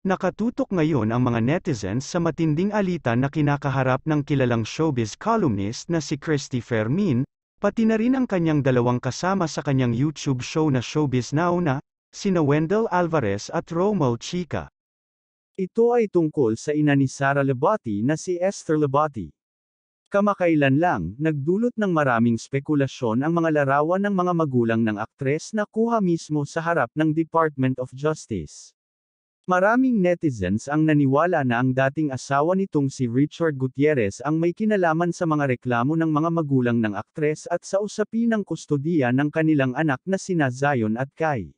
Nakatutok ngayon ang mga netizens sa matinding alitan na kinakaharap ng kilalang showbiz columnist na si Christy Fermin, pati na rin ang kanyang dalawang kasama sa kanyang YouTube show na Showbiz Now na, sina Wendell Alvarez at Romel Chica. Ito ay tungkol sa ina ni Sara Lebati na si Esther Lebati. Kamakailan lang, nagdulot ng maraming spekulasyon ang mga larawan ng mga magulang ng aktres na kuha mismo sa harap ng Department of Justice. Maraming netizens ang naniwala na ang dating asawa nitong si Richard Gutierrez ang may kinalaman sa mga reklamo ng mga magulang ng aktres at sa usapin ng kustodiya ng kanilang anak na sina Zion at Kai.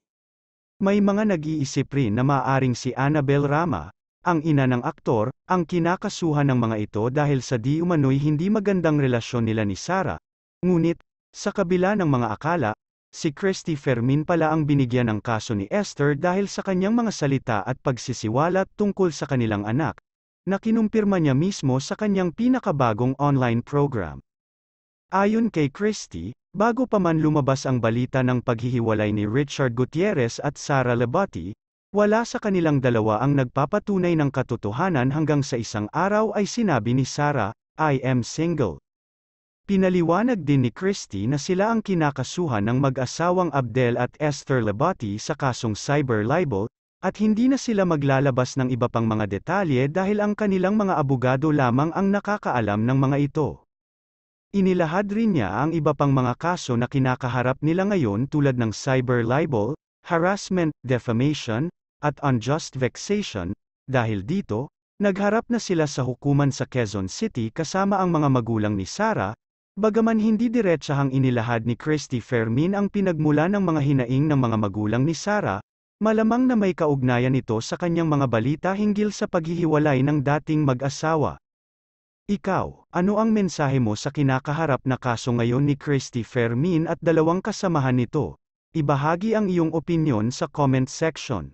May mga nag-iisip rin na maaaring si Annabel Rama, ang ina ng aktor, ang kinakasuhan ng mga ito dahil sa di umano'y hindi magandang relasyon nila ni Sara. Ngunit, sa kabila ng mga akala, si Christy Fermin pala ang binigyan ng kaso ni Esther dahil sa kanyang mga salita at pagsisiwalat tungkol sa kanilang anak, na kinumpirma niya mismo sa kanyang pinakabagong online program. Ayon kay Christy, bago pa man lumabas ang balita ng paghihiwalay ni Richard Gutierrez at Sara Lebati, wala sa kanilang dalawa ang nagpapatunay ng katotohanan hanggang sa isang araw ay sinabi ni Sara, "I am single." Pinaliwanag din ni Christy na sila ang kinakasuhan ng mag-asawang Abdel at Esther Lebati sa kasong cyber libel, at hindi na sila maglalabas ng iba pang mga detalye dahil ang kanilang mga abogado lamang ang nakakaalam ng mga ito. Inilahad rin niya ang iba pang mga kaso na kinakaharap nila ngayon tulad ng cyber libel, harassment, defamation, at unjust vexation. Dahil dito, nagharap na sila sa hukuman sa Quezon City kasama ang mga magulang ni Sara, bagaman hindi diretsahang inilahad ni Christy Fermin ang pinagmula ng mga hinaing ng mga magulang ni Sara, malamang na may kaugnayan ito sa kanyang mga balita hinggil sa paghihiwalay ng dating mag-asawa. Ikaw, ano ang mensahe mo sa kinakaharap na kaso ngayon ni Christy Fermin at dalawang kasamahan nito? Ibahagi ang iyong opinyon sa comment section.